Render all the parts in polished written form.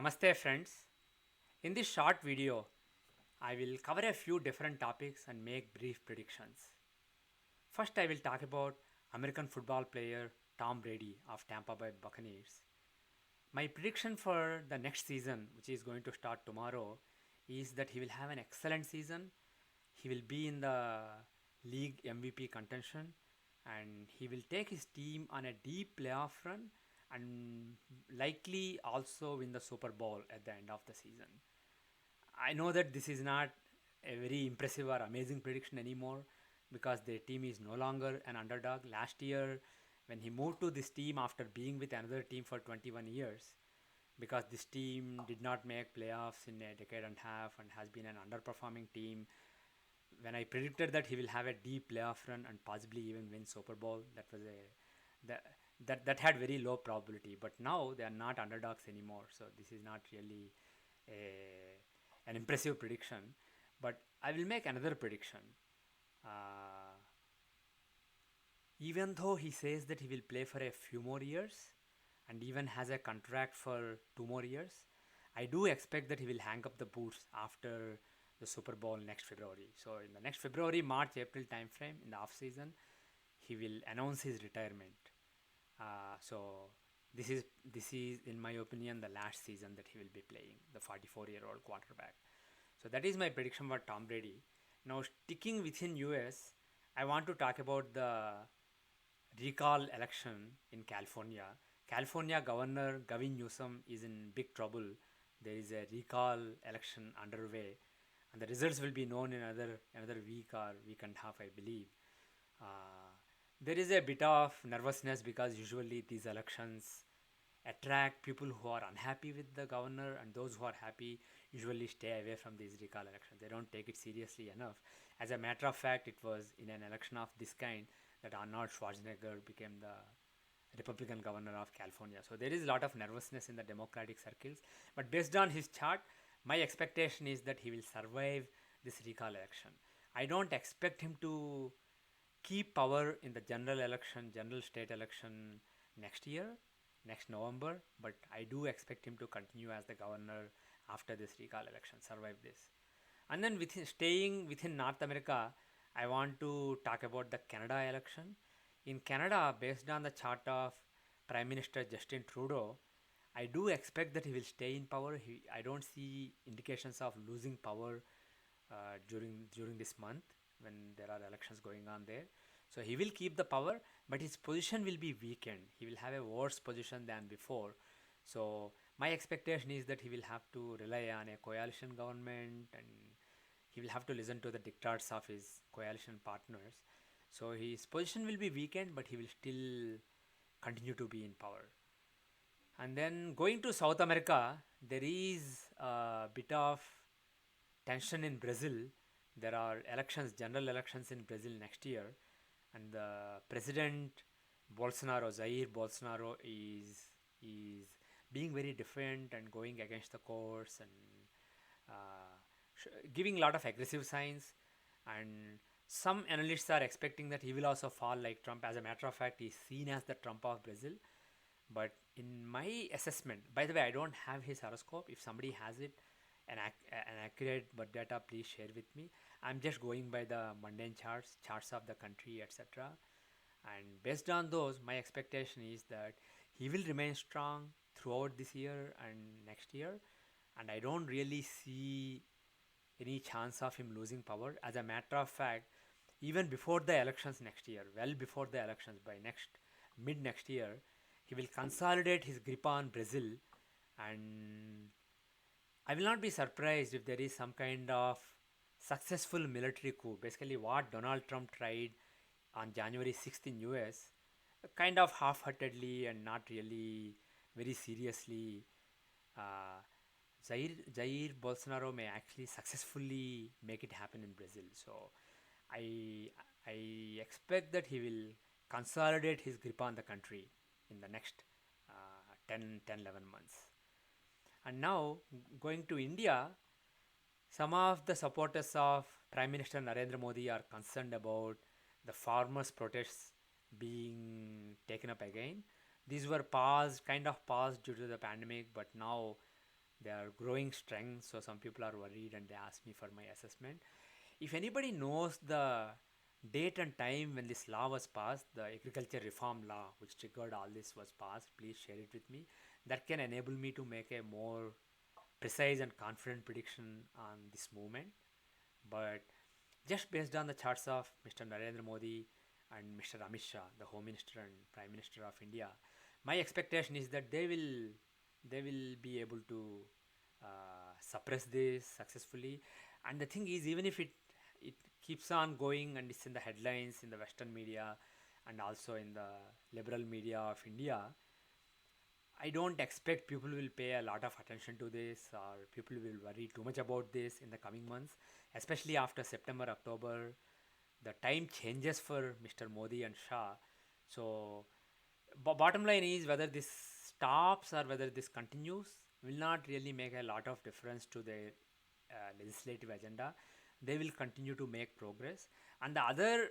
Namaste friends. In this short video, I will cover a few different topics and make brief predictions. First, I will talk about American football player Tom Brady of Tampa Bay Buccaneers. My prediction for the next season, which is going to start tomorrow, is that he will have an excellent season. He will be in the league MVP contention and he will take his team on a deep playoff run and likely also win the Super Bowl at the end of the season. I know that this is not a very impressive or amazing prediction anymore because their team is no longer an underdog. Last year, when he moved to this team after being with another team for 21 years, because this team did not make playoffs in a decade and a half and has been an underperforming team, when I predicted that he will have a deep playoff run and possibly even win Super Bowl, that was a that that had very low probability. But now they are not underdogs anymore, so this is not really a an impressive prediction. But I will make another prediction. Uh, Even though he says that he will play for a few more years and even has a contract for 2 more years, I do expect that he will hang up the boots after the Super Bowl next February. So in the next February, March, April timeframe in the off season, he will announce his retirement. So this is in my opinion the last season that he will be playing, the 44-year-old quarterback. So that is my prediction for Tom Brady. Now sticking within US, I want to talk about the recall election in California. California Governor Gavin Newsom is in big trouble. There is a recall election underway, and the results will be known in another week or week and a half, I believe. Uh, there is a bit of nervousness because usually these elections attract people who are unhappy with the governor, and those who are happy usually stay away from these recall elections. They don't take it seriously enough. As a matter of fact, it was in an election of this kind that Arnold Schwarzenegger became the Republican governor of California. So there is a lot of nervousness in the Democratic circles. But based on his chart, my expectation is that he will survive this recall election. I don't expect him to keep power in the general state election next year, next November, but I do expect him to continue as the governor after this recall election, survive this. And then staying within North America, I want to talk about the Canada election. In Canada, based on the chart of Prime Minister Justin Trudeau, I do expect that he will stay in power. I don't see indications of losing power during this month when there are elections going on there. So he will keep the power, but his position will be weakened. He will have a worse position than before. So my expectation is that he will have to rely on a coalition government and he will have to listen to the diktats of his coalition partners. So his position will be weakened, but he will still continue to be in power. And then going to South America, there is a bit of tension in Brazil. There are elections, general elections in Brazil next year, and the president Jair Bolsonaro, is being very different and going against the course and uh, giving a lot of aggressive signs. And some analysts are expecting that he will also fall like Trump. As a matter of fact, he's seen as the Trump of Brazil. But in my assessment, by the way, I don't have his horoscope. If somebody has it, an accurate but data, please share with me. I'm just going by the mundane charts of the country, etc. And based on those, my expectation is that he will remain strong throughout this year and next year. And I don't really see any chance of him losing power. As a matter of fact, even before the elections next year, well before the elections, by mid next year, he will consolidate his grip on Brazil, and I will not be surprised if there is some kind of successful military coup. Basically, what Donald Trump tried on January 6th in US, kind of half-heartedly and not really very seriously. Uh, Jair Bolsonaro may actually successfully make it happen in Brazil. So I I expect that he will consolidate his grip on the country in the next 11 months. And now going to India, some of the supporters of Prime Minister Narendra Modi are concerned about the farmers' protests being taken up again. These were paused, kind of paused due to the pandemic, but now They are growing strength, so some people are worried and they ask me for my assessment. If anybody knows the date and time when this law was passed, the agriculture reform law which triggered all this was passed, please share it with me. That can enable me to make a more precise and confident prediction on this movement. But just based on the charts of Mr. Narendra Modi and Mr. Amit Shah, the Home Minister and Prime Minister of India, my expectation is that they will be able to suppress this successfully. And the thing is, even if it keeps on going and it's in the headlines in the Western media and also in the liberal media of India, I don't expect people will pay a lot of attention to this or people will worry too much about this in the coming months, especially after September, October. The time changes for Mr. Modi and Shah. So, bottom line is whether this stops or whether this continues will not really make a lot of difference to their legislative agenda. They will continue to make progress. And the other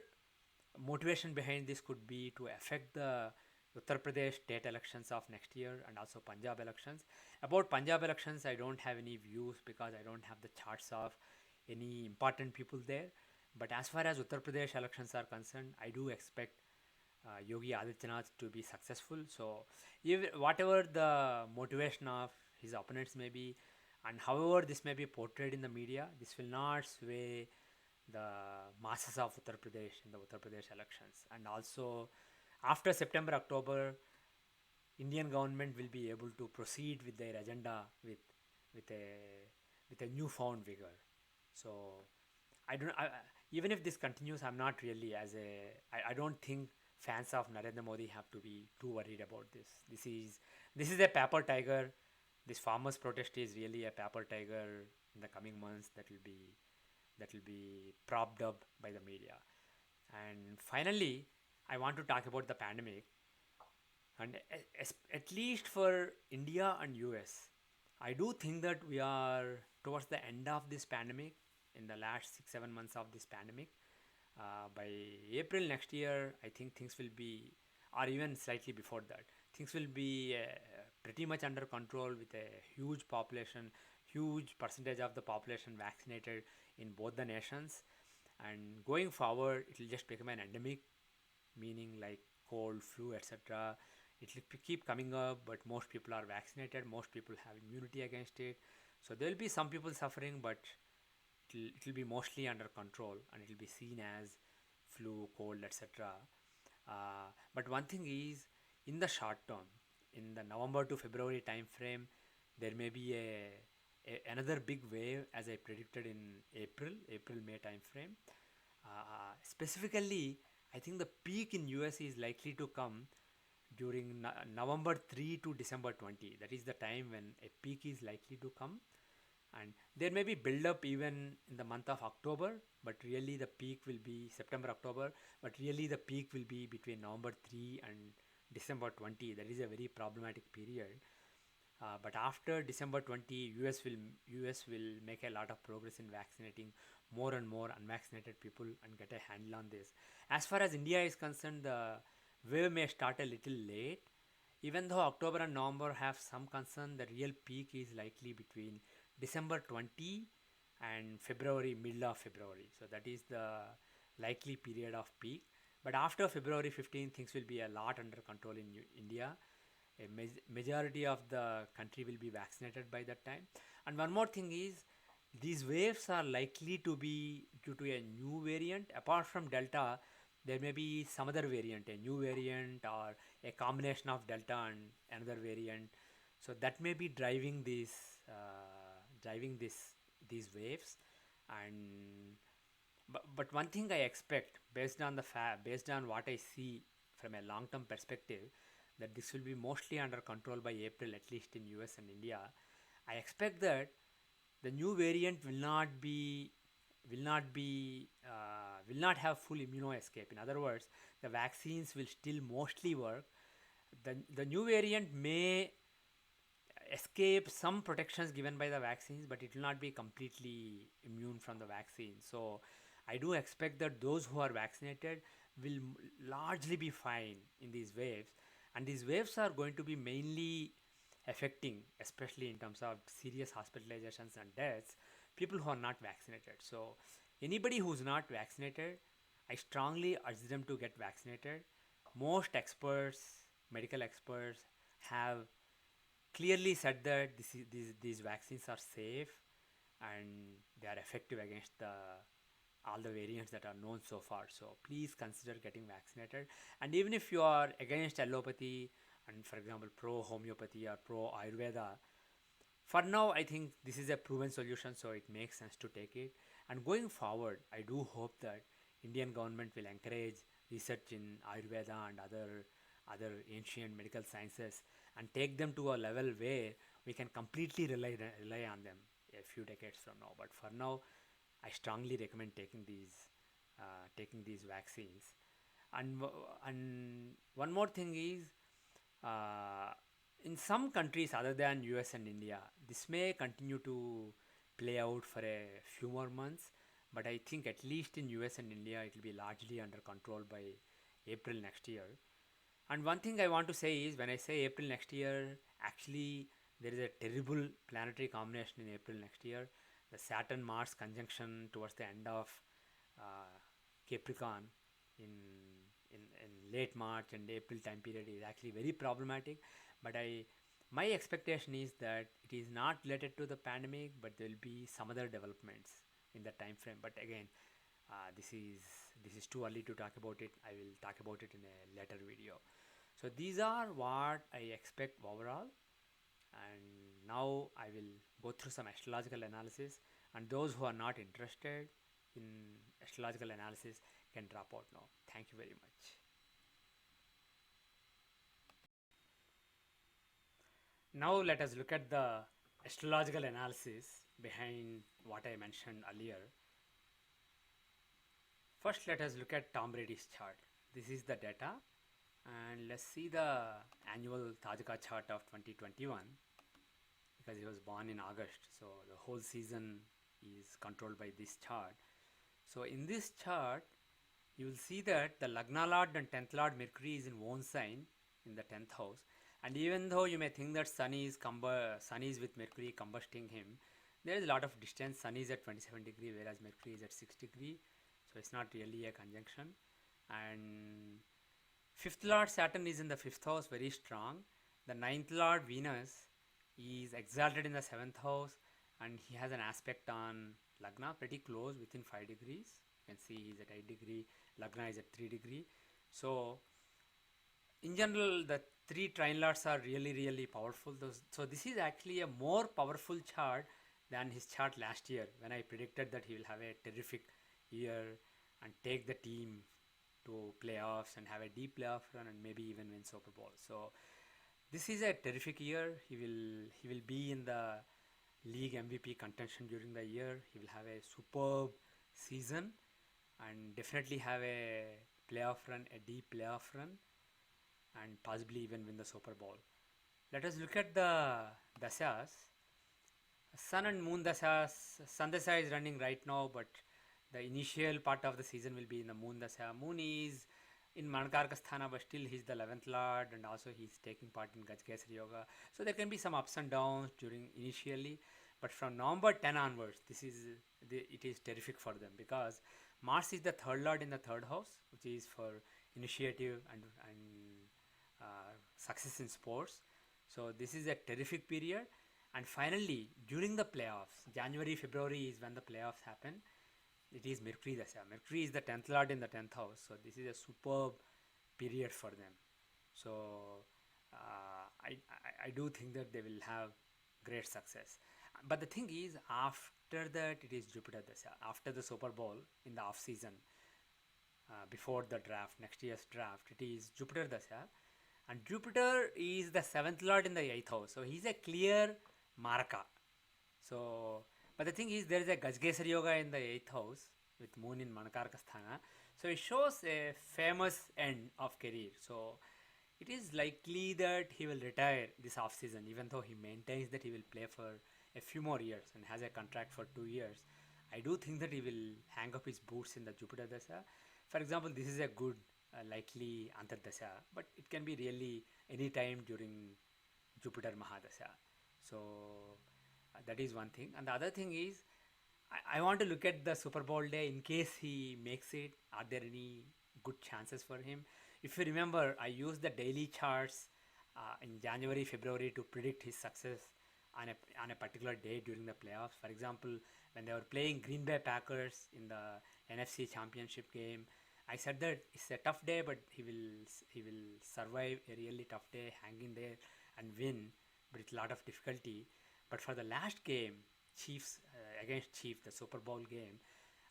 motivation behind this could be to affect the Uttar Pradesh state elections of next year and also Punjab elections. About Punjab elections, I don't have any views because I don't have the charts of any important people there. But as far as Uttar Pradesh elections are concerned, I do expect Yogi Adityanath to be successful. So, whatever the motivation of his opponents may be, and however this may be portrayed in the media, this will not sway the masses of Uttar Pradesh in the Uttar Pradesh elections. And also, after September, October, Indian government will be able to proceed with their agenda with a with a newfound vigor. So I don't. Even if this continues, I'm not really as a. I don't think fans of Narendra Modi have to be too worried about this. This is a paper tiger. This farmers' protest is really a paper tiger in the coming months that will be propped up by the media. And finally, I want to talk about the pandemic. And at least for India and US, I do think that we are towards the end of this pandemic, in the last 6 7 months of this pandemic. By April next year, I think things will be, or even slightly before that, things will be pretty much under control with a huge population, huge percentage of the population vaccinated in both the nations. And going forward, it will just become an endemic, meaning like cold, flu, etc. It will keep coming up, but most people are vaccinated, most people have immunity against it. So there will be some people suffering, but it will be mostly under control and it will be seen as flu, cold, etc. But one thing is, in the short term, in the November to February time frame, there may be another big wave as I predicted in April May time frame. Specifically, I think the peak in US is likely to come during November 3 to December 20. That is the time when a peak is likely to come, and there may be build up even in the month of October, but really the peak will be September, October, but really the peak will be between November 3 and December 20. That is a very problematic period. But after December 20, US will make a lot of progress in vaccinating more and more unvaccinated people and get a handle on this. As far as India is concerned, the wave may start a little late. Even though October and November have some concern, the real peak is likely between December 20 and February, middle of February. So that is the likely period of peak. But after February 15, things will be a lot under control in India. A majority of the country will be vaccinated by that time. And one more thing is, these waves are likely to be due to a new variant. Apart from Delta, there may be some other variant, a new variant or a combination of Delta and another variant. So that may be driving these waves. And but one thing I expect, based on what I see from a long term perspective, that this will be mostly under control by April, at least in US and India. I expect that the new variant will not have full immuno escape. In other words, the vaccines will still mostly work. The new variant may escape some protections given by the vaccines, but it will not be completely immune from the vaccine. So I do expect that those who are vaccinated will largely be fine in these waves. And these waves are going to be mainly affecting, especially in terms of serious hospitalizations and deaths, people who are not vaccinated. So, anybody who's not vaccinated, I strongly urge them to get vaccinated. Most experts, medical experts, have clearly said that these vaccines are safe and they are effective against all the variants that are known so far. So please consider getting vaccinated. And even if you are against allopathy and, for example, pro homeopathy or pro Ayurveda, for now I think this is a proven solution, so it makes sense to take it. And going forward, I do hope that Indian government will encourage research in Ayurveda and other ancient medical sciences and take them to a level where we can completely rely on them a few decades from now. But for now, I strongly recommend taking these vaccines. And one more thing is, uh, in some countries other than US and India, this may continue to play out for a few more months, but I think at least in US and India it will be largely under control by April next year. And one thing I want to say is, when I say April next year, actually there is a terrible planetary combination in April next year. The Saturn Mars conjunction towards the end of uh, Capricorn in, in late March and April time period is actually very problematic. But my expectation is that it is not related to the pandemic, but there will be some other developments in the time frame. But again, this is too early to talk about it. I will talk about it in a later video. So these are what I expect overall, and now I will go through some astrological analysis, and those who are not interested in astrological analysis can drop out now. Thank you very much. Now let us look at the astrological analysis behind what I mentioned earlier. First, let us look at Tom Brady's chart. This is the data, and let's see the annual Tajika chart of 2021, because he was born in August, so the whole season is controlled by this chart. So in this chart, you will see that the Lagna Lord and 10th Lord Mercury is in own sign in the 10th house. And even though you may think that Sun is with Mercury combusting him, there is a lot of distance. Sun is at 27 degree, whereas Mercury is at 6 degree. So it's not really a conjunction. And 5th Lord Saturn is in the 5th house, very strong. The 9th Lord Venus is exalted in the 7th house, and he has an aspect on Lagna, pretty close, within 5 degrees. You can see he's at 8 degree, Lagna is at 3 degree. So in general, the three trine lords are really powerful. So this is actually a more powerful chart than his chart last year, when I predicted that he will have a terrific year and take the team to playoffs and have a deep playoff run and maybe even win Super Bowl. So this is a terrific year. He will be in the league MVP contention during the year. He will have a superb season and definitely have a playoff run, a deep playoff run, and possibly even win the Super Bowl. Let us look at the dasas. Sun and Moon dasas. Sun dasa is running right now, but the initial part of the season will be in the Moon dasa. Moon is in Manakarkasthana, but still he's the 11th Lord, and also he's taking part in Gajkesari Yoga. So there can be some ups and downs during initially, but from November 10 onwards, it is terrific for them, because Mars is the 3rd Lord in the 3rd house, which is for initiative and success in sports. So this is a terrific period. And finally, during the playoffs, January, February is when the playoffs happen. It is Mercury Dasha. Mercury is the 10th Lord in the 10th house. So this is a superb period for them. So I do think that they will have great success. But the thing is, after that, it is Jupiter Dasha. After the Super Bowl, in the off season, before the draft, next year's draft, it is Jupiter Dasha. And Jupiter is the 7th Lord in the 8th house. So he's a clear Maraka. So, but the thing is, there is a Gajgesari Yoga in the 8th house with Moon in Manakarkasthana. So it shows a famous end of career. So it is likely that he will retire this off season, even though he maintains that he will play for a few more years and has a contract for 2 years. I do think that he will hang up his boots in the Jupiter Dasha. For example, this is a good likely Antardasha, but it can be really any time during Jupiter Mahadasha. So that is one thing. And the other thing is, I want to look at the Super Bowl day in case he makes it. Are there any good chances for him? If you remember, I used the daily charts in January, February to predict his success on a particular day during the playoffs. For example, when they were playing Green Bay Packers in the NFC Championship game, I said that it's a tough day, but he will survive a really tough day, hang in there and win, but with a lot of difficulty. But for the last game, Chiefs against Chiefs, the Super Bowl game,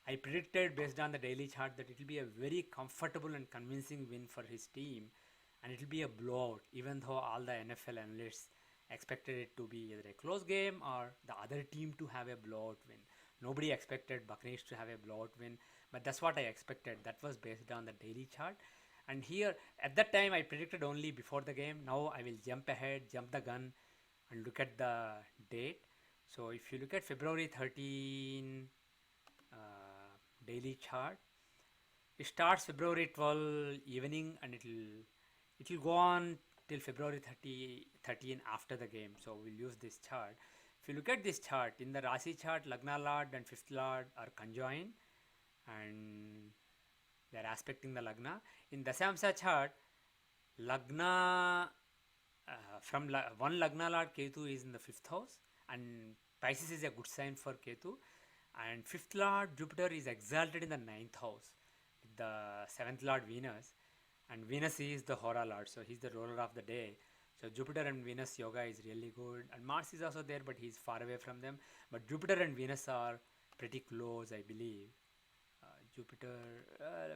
I predicted based on the daily chart that it will be a very comfortable and convincing win for his team, and it will be a blowout. Even though all the NFL analysts expected it to be either a close game or the other team to have a blowout win. Nobody expected Buccaneers to have a blowout win, but that's what I expected. That was based on the daily chart. And here, at that time, I predicted only before the game. Now I will jump ahead, jump the gun, and look at the date. So if you look at February 13 daily chart, it starts February 12 evening and it will go on till February 13 after the game. So we'll use this chart. If you look at this chart, in the Rasi chart, Lagna Lord and 5th Lord are conjoined and they are aspecting the Lagna. In Dasamsa chart, Lagna one Lagna Lord Ketu is in the 5th house, and Pisces is a good sign for Ketu, and 5th Lord Jupiter is exalted in the 9th house with the 7th Lord Venus, and Venus is the Hora Lord, so he's the ruler of the day. So Jupiter and Venus yoga is really good, and Mars is also there, but he's far away from them. But Jupiter and Venus are pretty close, I believe. Jupiter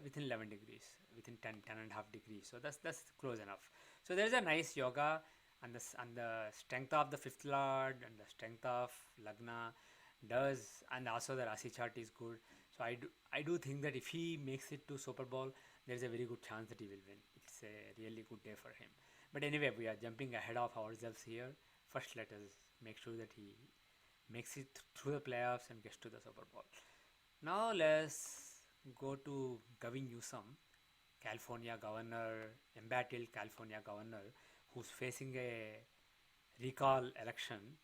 within 11 degrees, within 10 and a half degrees. So that's close enough. So there's a nice yoga, and the strength of the 5th Lord and the strength of Lagna does, and also the Rasi chart is good. So I do think that if he makes it to Super Bowl, there's a very good chance that he will win. It's a really good day for him. But anyway, we are jumping ahead of ourselves here. First, let us make sure that he makes it through the playoffs and gets to the Super Bowl. Now let's go to Gavin Newsom, California governor, embattled California governor, who's facing a recall election.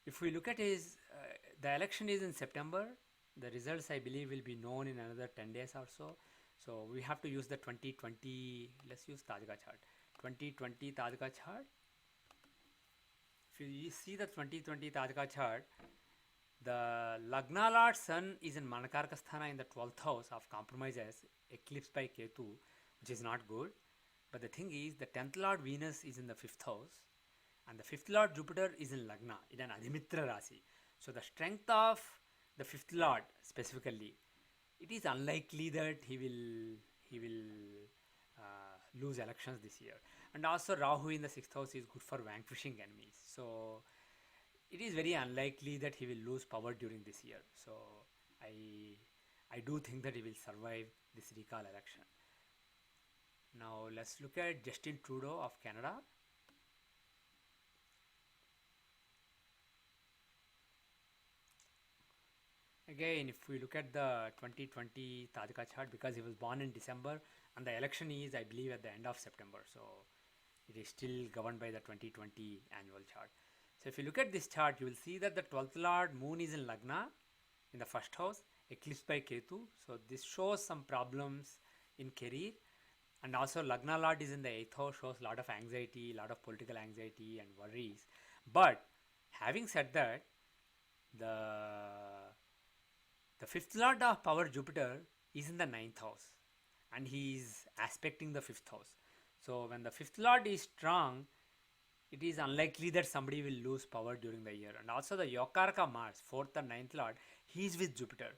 If we look at the election is in September. The results, I believe, will be known in another 10 days or so. So we have to use the 2020, let's use Tajka chart. 2020 Tajka chart. If you see the 2020 Tajka chart, the Lagna Lord Sun is in Manakarkasthana in the 12th house of compromises, eclipsed by Ketu, which is not good. But the thing is, the 10th Lord Venus is in the 5th house, and the 5th Lord Jupiter is in Lagna, in an Adhimitra Rasi. So the strength of the 5th Lord specifically, it is unlikely that he will lose elections this year. And also Rahu in the 6th house is good for vanquishing enemies. So it is very unlikely that he will lose power during this year. So I do think that he will survive this recall election. Now let's look at Justin Trudeau of Canada. Again, if we look at the 2020 Tajka chart, because he was born in December and the election is, I believe, at the end of September. So it is still governed by the 2020 annual chart. So if you look at this chart, you will see that the 12th Lord Moon is in Lagna in the 1st house, eclipsed by Ketu. So this shows some problems in career. And also Lagna Lord is in the 8th house, shows a lot of anxiety, a lot of political anxiety and worries. But having said that, the 5th Lord of power Jupiter is in the 9th house and he is aspecting the 5th house. So when the 5th Lord is strong, it is unlikely that somebody will lose power during the year. And also the Yokaraka Mars, 4th and 9th Lord, he is with Jupiter.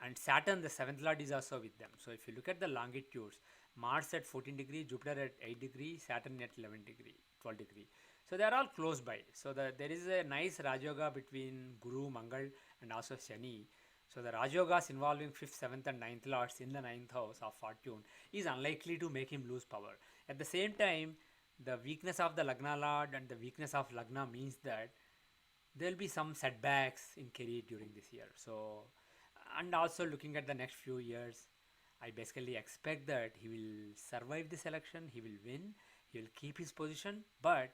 And Saturn, the 7th Lord, is also with them. So if you look at the longitudes, Mars at 14 degree, Jupiter at 8 degree, Saturn at 11 degree, 12 degree. So they are all close by. So there is a nice Rajoga between Guru, Mangal and also Shani. So the Rajogas involving 5th, 7th and 9th Lords in the 9th house of fortune is unlikely to make him lose power. At the same time, the weakness of the Lagna Lord and the weakness of Lagna means that there will be some setbacks in career during this year. So, and also looking at the next few years, I basically expect that he will survive this election, he will win, he will keep his position, but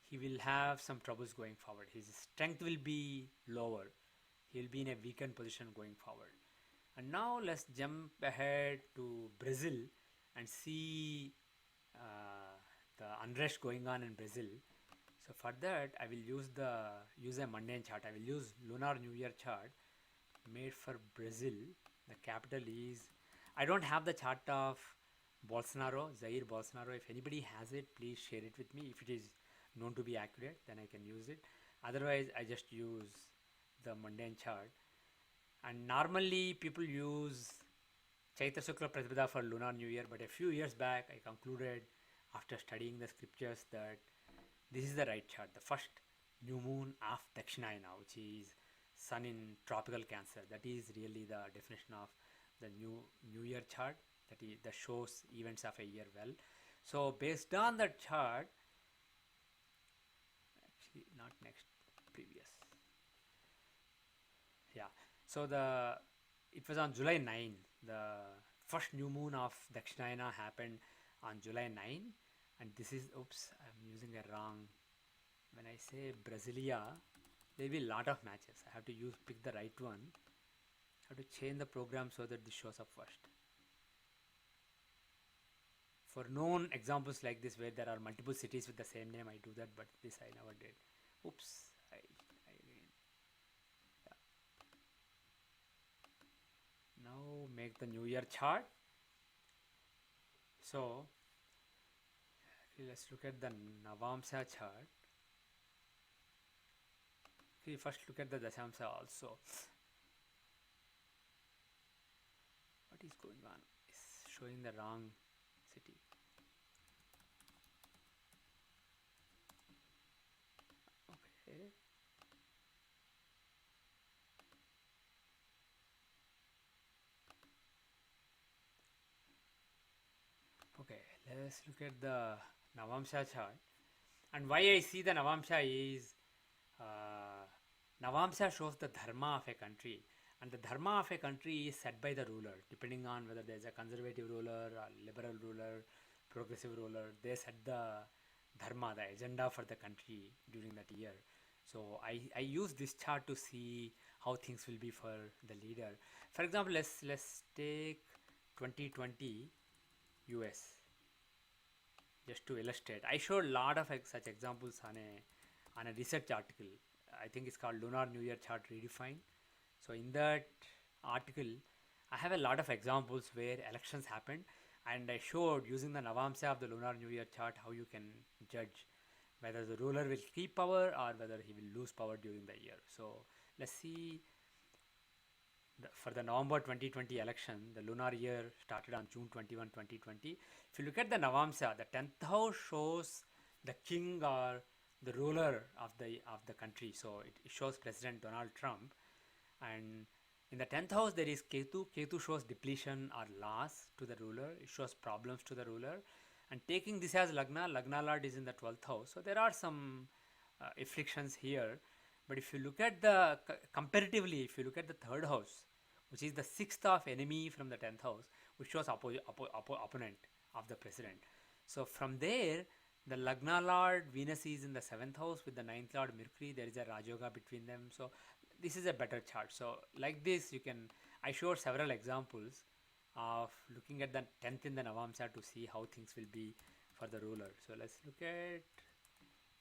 he will have some troubles going forward. His strength will be lower. He will be in a weakened position going forward. And now let's jump ahead to Brazil and see the unrest going on in Brazil. So for that, I will use a mundane chart. I will use Lunar New Year chart made for Brazil. The capital is. I don't have the chart of Bolsonaro, Jair Bolsonaro. If anybody has it, please share it with me. If it is known to be accurate, then I can use it. Otherwise, I just use the mundane chart. And normally, people use Chaitra Shukla Pratipada for Lunar New Year, but a few years back, I concluded after studying the scriptures that this is the right chart. The first new moon of Dakshinayana, which is Sun in tropical Cancer. That is really the definition of the new year chart. That shows events of a year well. So based on that chart, actually not next, previous. Yeah. So it was on July 9. The first new moon of Dakshinayana happened on July 9, and this is, oops, I'm using a wrong. When I say Brasilia, there will be a lot of matches. I have to pick the right one. I have to change the program so that this shows up first. For known examples like this where there are multiple cities with the same name, I do that, but this I never did. Oops. Now make the new year chart. So let's look at the Navamsa chart. Okay, first look at the Dashamsa also. What is going on? It's showing the wrong city. Okay. Okay, let's look at the Navamsa chart. And why I see the Navamsa is Navamsa shows the dharma of a country, and the dharma of a country is set by the ruler, depending on whether there is a conservative ruler, or liberal ruler, progressive ruler. They set the dharma, the agenda for the country during that year. So I use this chart to see how things will be for the leader. For example, let's take 2020 US just to illustrate. I showed a lot of such examples on a research article. I think it's called Lunar New Year Chart Redefined. So in that article, I have a lot of examples where elections happened, and I showed using the Navamsa of the Lunar New Year chart how you can judge whether the ruler will keep power or whether he will lose power during the year. So let's see. For the November 2020 election, the lunar year started on June 21, 2020. If you look at the Navamsa, the 10th house shows the king or the ruler of the country. So it shows President Donald Trump. And in the 10th house, there is Ketu. Ketu shows depletion or loss to the ruler. It shows problems to the ruler. And taking this as Lagna, Lagna Lord is in the 12th house. So there are some afflictions here. But if you look at comparatively, if you look at the 3rd house, which is the 6th of enemy from the 10th house, which shows opponent of the president. So from there, the Lagna Lord Venus is in the 7th house with the 9th Lord Mercury. There is a Rajoga between them. So this is a better chart. So like this, I showed several examples of looking at the 10th in the Navamsa to see how things will be for the ruler. So let's look at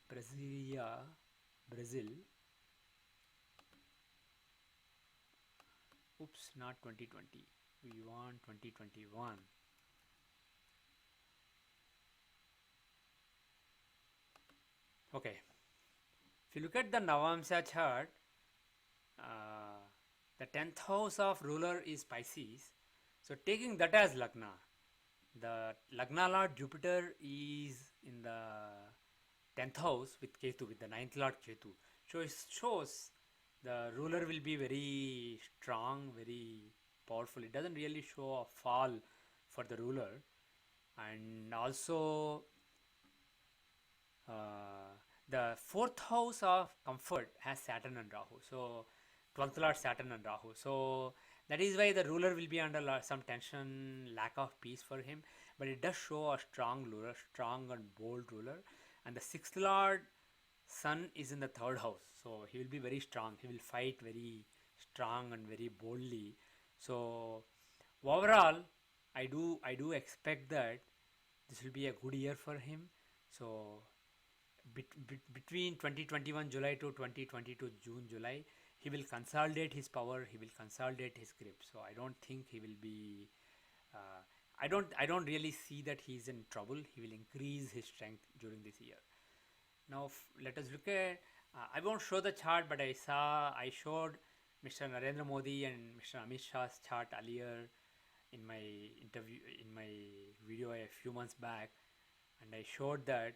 Brazil. Oops, not 2020. We want 2021. Okay. If you look at the Navamsa chart, the 10th house of ruler is Pisces. So taking that as Lagna, the Lagna Lord Jupiter is in the 10th house with Ketu, with the 9th Lord Ketu. So it shows the ruler will be very strong, very powerful. It doesn't really show a fall for the ruler. And also the 4th house of comfort has Saturn and Rahu. So 12th Lord Saturn and Rahu. So that is why the ruler will be under some tension, lack of peace for him. But it does show a strong ruler, strong and bold ruler. And the 6th Lord Sun is in the third house, so he will be very strong. He will fight very strong and very boldly. So overall, I do expect that this will be a good year for him. So between 2021 July to 2022 June July, he will consolidate his power. He will consolidate his grip. So I don't think he will be. Uh, I don't really see that he's in trouble. He will increase his strength during this year. Now let us look at. I won't show the chart, but I showed Mr. Narendra Modi and Mr. Amit Shah's chart earlier in my interview in my video a few months back, and I showed that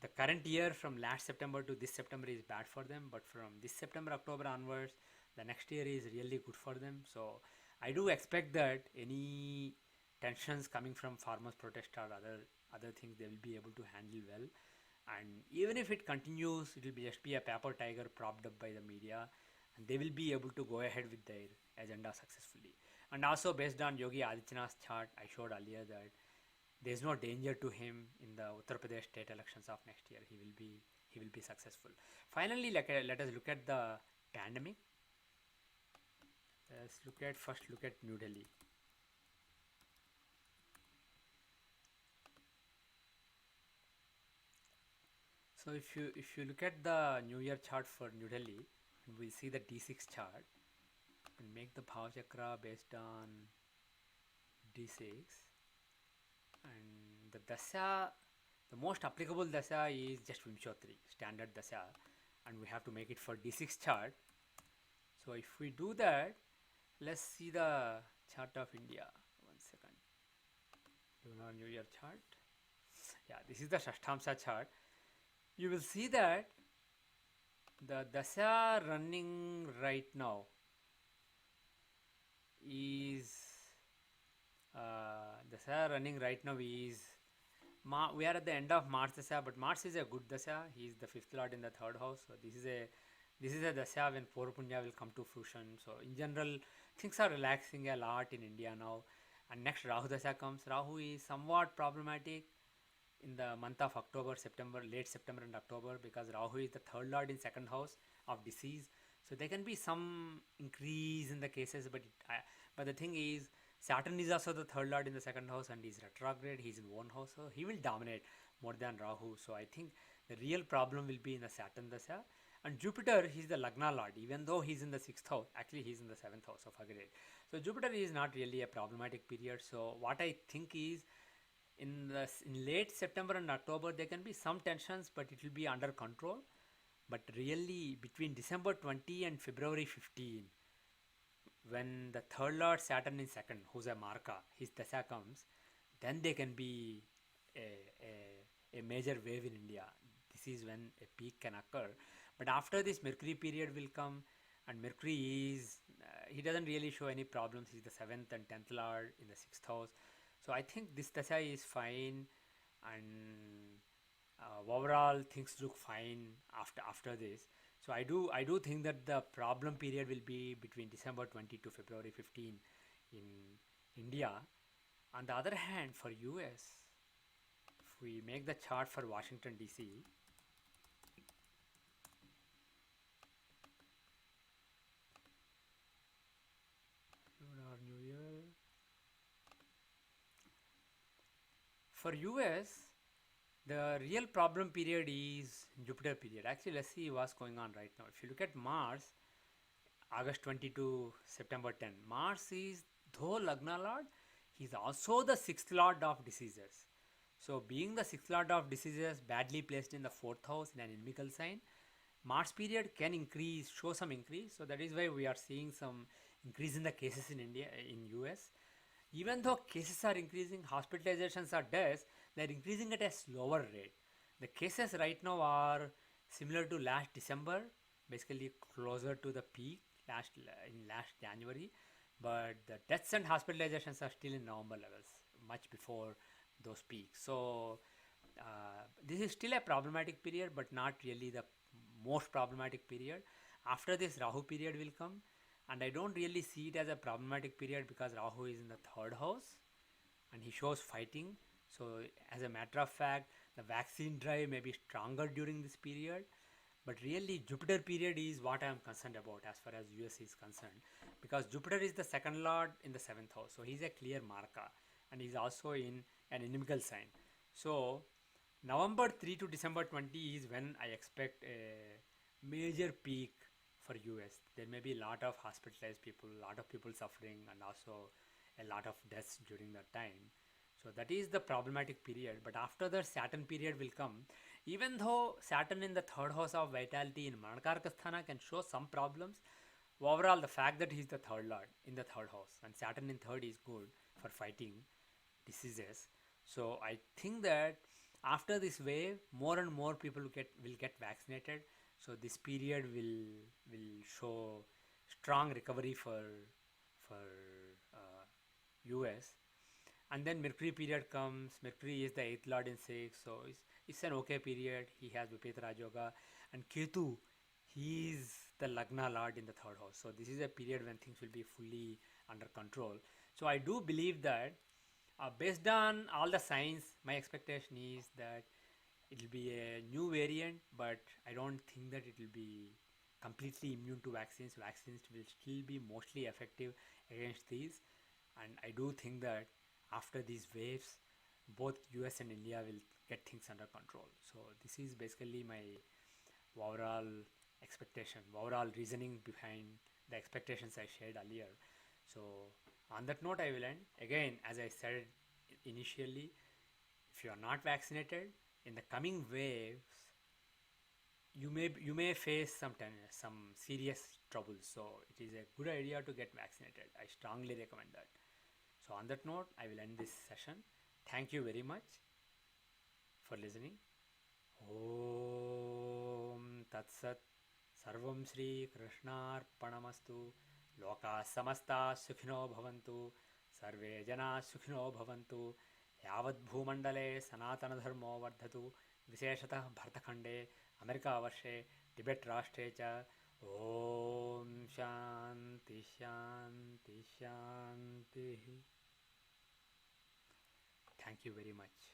the current year from last September to this September is bad for them, but from this September October onwards, the next year is really good for them. So I do expect that any tensions coming from farmers protest or other things they will be able to handle well, and even if it continues, it will be just be a paper tiger propped up by the media, and they will be able to go ahead with their agenda successfully. And also based on Yogi Adityanath's chart I showed earlier, that there is no danger to him in the Uttar Pradesh state elections of next year. He will be successful. Finally, let us look at the pandemic. Let's look at New Delhi. So if you look at the New Year chart for New Delhi, and we'll see the D6 chart and make the Bhav Chakra based on D6, and the Dasha, the most applicable Dasha is just Vimshottari, standard Dasha, and we have to make it for D6 chart. So if we do that, let's see the chart of India. One second. Lunar New Year chart. Yeah, this is the Shashtamsa chart. You will see that the Dasha running right now is Dasha running right now is we are at the end of Mars Dasha, but Mars is a good Dasha. He is the fifth lord in the third house, so this is a Dasha when Purva Punya will come to fruition. So in general, things are relaxing a lot in India now. And next Rahu Dasha comes. Rahu is somewhat problematic in the month of October, September, late September and October, because Rahu is the third lord in second house of disease. So there can be some increase in the cases, but the thing is, Saturn is also the third lord in the second house and he's retrograde. He's in one house, so he will dominate more than Rahu. So I think the real problem will be in the Saturn Dasha. And Jupiter, he's the Lagna lord, even though he's in the sixth house. Actually, he's in the seventh house of Agade. So Jupiter is not really a problematic period. So what I think is, in late September and October, there can be some tensions, but it will be under control. But really, between December 20 and February 15, when the third lord Saturn in second, who's a Marka, his Dasha comes, then there can be a major wave in India. This is when a peak can occur. But after this, Mercury period will come, and Mercury is, he doesn't really show any problems. He's the 7th and 10th lord in the 6th house. So I think this Dasha is fine, and overall things look fine after this. So I do think that the problem period will be between December 20 to February 15 in India. On the other hand, for US, if we make the chart for Washington DC, Lunar New Year. For US, the real problem period is Jupiter period. Actually, let's see what's going on right now. If you look at Mars, August 20 to September 10, Mars is, though Lagna Lord, he's also the sixth lord of diseases. So being the sixth lord of diseases, badly placed in the fourth house in an inimical sign, Mars period can show some increase. So that is why we are seeing some increase in the cases in India, in US. Even though cases are increasing, hospitalizations or deaths, they are increasing at a slower rate. The cases right now are similar to last December, basically closer to the peak in last January, but the deaths and hospitalizations are still in November levels, much before those peaks. So this is still a problematic period, but not really the most problematic period. After this, Rahu period will come, and I don't really see it as a problematic period because Rahu is in the third house and he shows fighting. So as a matter of fact, the vaccine drive may be stronger during this period, but really Jupiter period is what I am concerned about as far as US is concerned, because Jupiter is the second lord in the seventh house, so he's a clear marker, and he's also in an inimical sign. So November 3 to December 20 is when I expect a major peak for US. There may be a lot of hospitalized people, a lot of people suffering, and also a lot of deaths during that time. So that is the problematic period. But after the Saturn period will come, even though Saturn in the third house of vitality in Manakarkasthana can show some problems, overall the fact that he's the third lord in the third house and Saturn in third is good for fighting diseases. So I think that after this wave, more and more people will get vaccinated. So this period will show strong recovery for US. And then Mercury period comes. Mercury is the eighth lord in six, so it's an okay period. He has Vipeta Rajoga, and Ketu, he is the Lagna lord in the third house. So this is a period when things will be fully under control. So I do believe that based on all the signs, my expectation is that it will be a new variant, but I don't think that it will be completely immune to vaccines. Vaccines will still be mostly effective against these, and I do think that after these waves, both US and India will get things under control. So this is basically my overall expectation, overall reasoning behind the expectations I shared earlier. So on that note, I will end. Again, as I said initially, if you are not vaccinated, in the coming waves, you may face some serious troubles. So it is a good idea to get vaccinated. I strongly recommend that. So on that note, I will end this session. Thank you very much for listening. Om Tat Sat. Sarvam Shri Krishnarpanamastu. Loka Samasta Sukhino Bhavantu. Sarve Jana Sukhino Bhavantu. Yavat Bhumandale Sanatana Dharmo Vardhatu. Visheshatah Bhartakhande, America Varshe, Tibet Rashtre cha. Om Shanti Shanti Shanti. Thank you very much.